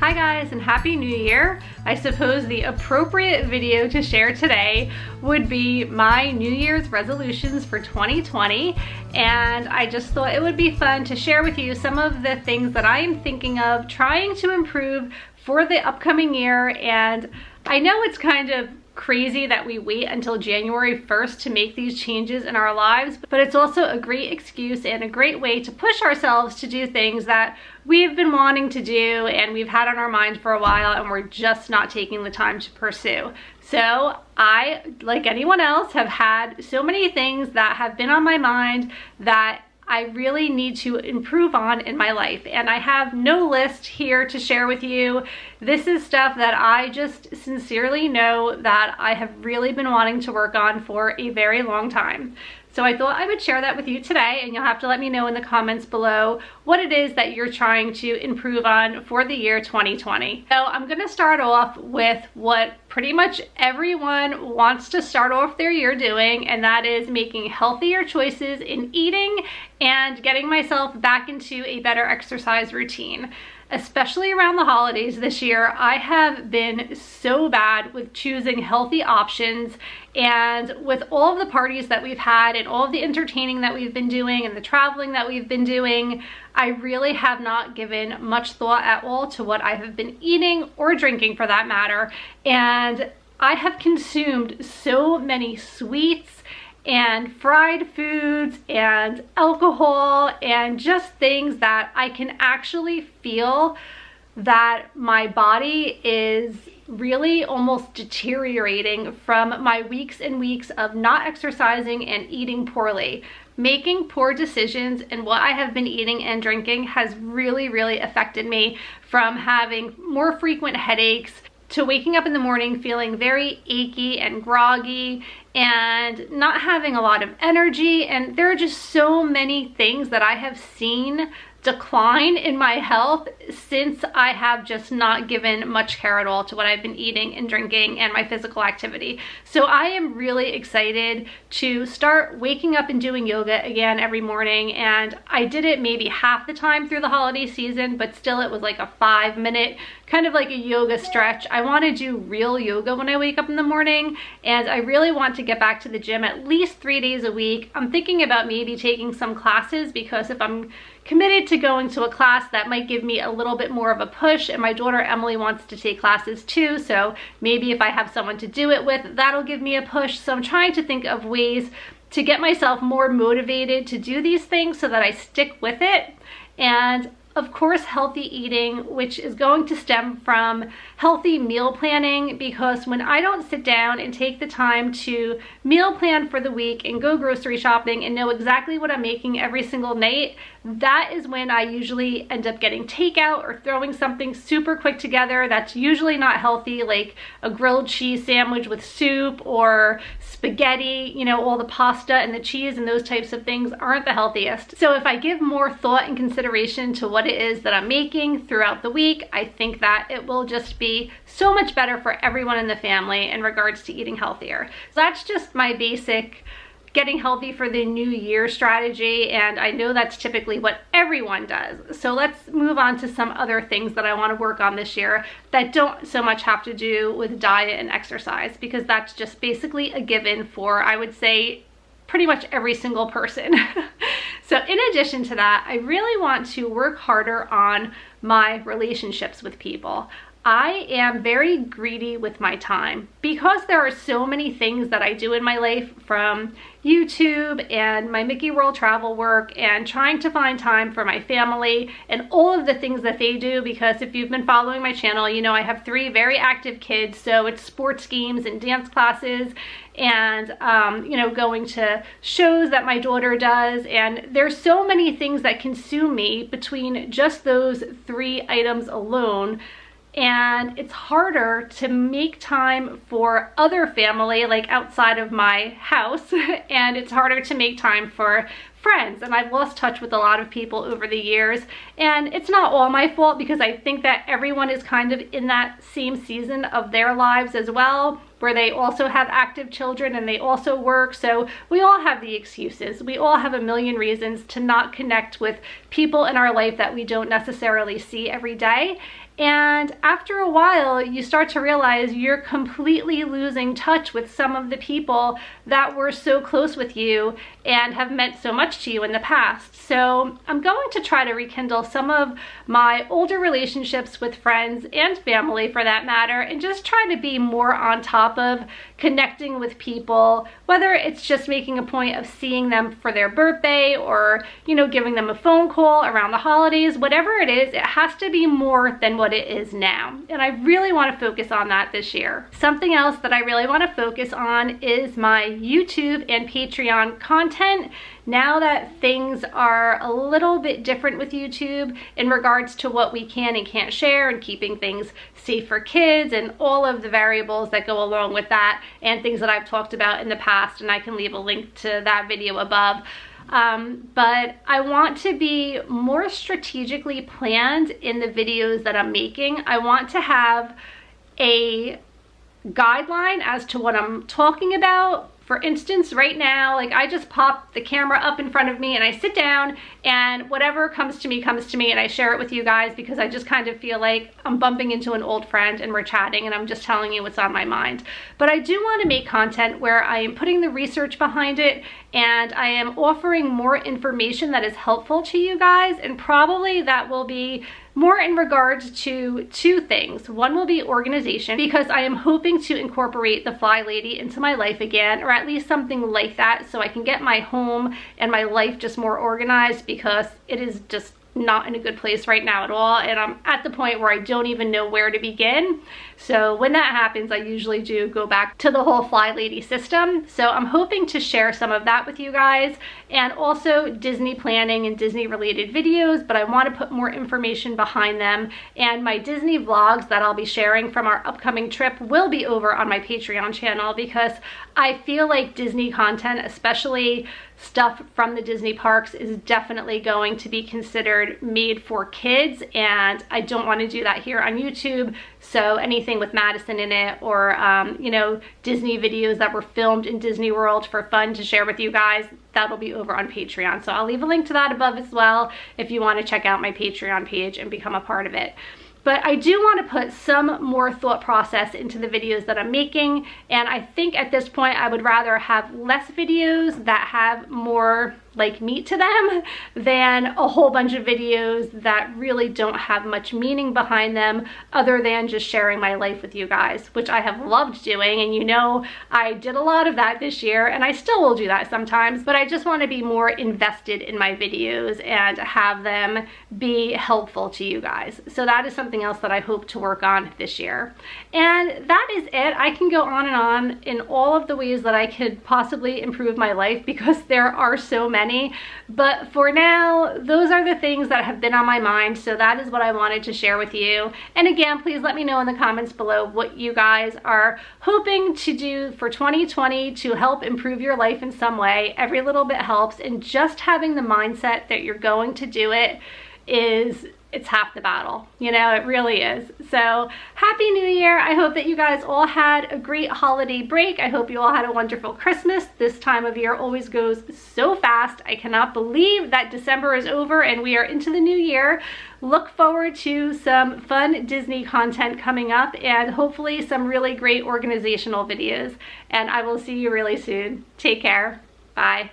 Hi guys, and Happy New Year. I suppose the appropriate video to share today would be my New Year's resolutions for 2020, and I just thought it would be fun to share with you some of the things that I am thinking of trying to improve for the upcoming year. And I know it's kind of crazy that we wait until January 1st to make these changes in our lives, but it's also a great excuse and a great way to push ourselves to do things that we've been wanting to do and we've had on our mind for a while and we're just not taking the time to pursue. So I, like anyone else, have had so many things that have been on my mind that I really need to improve on in my life, and I have no list here to share with you. This is stuff that I just sincerely know that I have really been wanting to work on for a very long time. So I thought I would share that with you today, and you'll have to let me know in the comments below what it is that you're trying to improve on for the year 2020. So I'm gonna start off with what pretty much everyone wants to start off their year doing, and that is making healthier choices in eating and getting myself back into a better exercise routine. Especially around the holidays this year, I have been so bad with choosing healthy options, and with all of the parties that we've had and all of the entertaining that we've been doing and the traveling that we've been doing, I really have not given much thought at all to what I have been eating or drinking for that matter. And I have consumed so many sweets and fried foods and alcohol and just things that I can actually feel that my body is really almost deteriorating from my weeks and weeks of not exercising and eating poorly. Making poor decisions in what I have been eating and drinking has really affected me, from having more frequent headaches to waking up in the morning feeling very achy and groggy and not having a lot of energy. And there are just so many things that I have seen decline in my health since I have just not given much care at all to what I've been eating and drinking and my physical activity. So I am really excited to start waking up and doing yoga again every morning. And I did it maybe half the time through the holiday season, but still it was like a 5-minute kind of like a yoga stretch. I want to do real yoga when I wake up in the morning, and I really want to get back to the gym at least 3 days a week. I'm thinking about maybe taking some classes, because if I'm committed to going to a class, that might give me a little bit more of a push, and my daughter Emily wants to take classes too, so maybe if I have someone to do it with, that'll give me a push. So I'm trying to think of ways to get myself more motivated to do these things so that I stick with it. And of course, healthy eating, which is going to stem from healthy meal planning, because when I don't sit down and take the time to meal plan for the week and go grocery shopping and know exactly what I'm making every single night, that is when I usually end up getting takeout or throwing something super quick together that's usually not healthy, like a grilled cheese sandwich with soup or spaghetti. You know, all the pasta and the cheese and those types of things aren't the healthiest. So if I give more thought and consideration to what it is that I'm making throughout the week, I think that it will just be so much better for everyone in the family in regards to eating healthier. So that's just my basic getting healthy for the new year strategy, and I know that's typically what everyone does. So let's move on to some other things that I want to work on this year that don't so much have to do with diet and exercise, because that's just basically a given for, I would say, pretty much every single person. So in addition to that, I really want to work harder on my relationships with people. I am very greedy with my time, because there are so many things that I do in my life, from YouTube and my Mickey World travel work and trying to find time for my family and all of the things that they do. Because if you've been following my channel, you know I have 3 very active kids, so it's sports games and dance classes and you know, going to shows that my daughter does, and there's so many things that consume me between just those 3 items alone. And it's harder to make time for other family, like outside of my house, and it's harder to make time for friends. And I've lost touch with a lot of people over the years, and it's not all my fault, because I think that everyone is kind of in that same season of their lives as well, where they also have active children and they also work. So we all have the excuses. We all have a million reasons to not connect with people in our life that we don't necessarily see every day. And after a while, you start to realize you're completely losing touch with some of the people that were so close with you and have meant so much to you in the past. So I'm going to try to rekindle some of my older relationships with friends and family, for that matter, and just try to be more on top of connecting with people, whether it's just making a point of seeing them for their birthday or, you know, giving them a phone call around the holidays. Whatever it is, it has to be more than what it is now. And I really want to focus on that this year. Something else that I really want to focus on is my YouTube and Patreon content. Now that things are a little bit different with YouTube in regards to what we can and can't share, and keeping things safe for kids and all of the variables that go along with that, and things that I've talked about in the past, and I can leave a link to that video above. But I want to be more strategically planned in the videos that I'm making. I want to have a guideline as to what I'm talking about. For instance, right now, like, I just pop the camera up in front of me and I sit down, and whatever comes to me, and I share it with you guys, because I just kind of feel like I'm bumping into an old friend and we're chatting and I'm just telling you what's on my mind. But I do want to make content where I am putting the research behind it, and I am offering more information that is helpful to you guys, and probably that will be more in regards to two things. One will be organization, because I am hoping to incorporate the Fly Lady into my life again, or at least something like that, so I can get my home and my life just more organized, because it is just not in a good place right now at all, and I'm at the point where I don't even know where to begin. So when that happens, I usually do go back to the whole Fly Lady system. So I'm hoping to share some of that with you guys, and also Disney planning and Disney related videos, but I want to put more information behind them. And my Disney vlogs that I'll be sharing from our upcoming trip will be over on my Patreon channel, because I feel like Disney content, especially stuff from the Disney parks, is definitely going to be considered made for kids, and I don't want to do that here on YouTube. So anything with Madison in it, or you know, Disney videos that were filmed in Disney World for fun to share with you guys, that'll be over on Patreon. So I'll leave a link to that above as well if you want to check out my Patreon page and become a part of it. But I do want to put some more thought process into the videos that I'm making, and I think at this point I would rather have less videos that have more like meat to them than a whole bunch of videos that really don't have much meaning behind them, other than just sharing my life with you guys, which I have loved doing. And you know, I did a lot of that this year, and I still will do that sometimes, but I just want to be more invested in my videos and have them be helpful to you guys. So that is something else that I hope to work on this year. And that is it. I can go on and on in all of the ways that I could possibly improve my life, because there are so many. But for now, those are the things that have been on my mind, so that is what I wanted to share with you. And again, please let me know in the comments below what you guys are hoping to do for 2020 to help improve your life in some way. Every little bit helps, and just having the mindset that you're going to do it it's half the battle, you know, it really is. So happy New Year. I hope that you guys all had a great holiday break. I hope you all had a wonderful Christmas. This time of year always goes so fast. I cannot believe that December is over and we are into the new year. Look forward to some fun Disney content coming up, and hopefully some really great organizational videos. And I will see you really soon. Take care. Bye.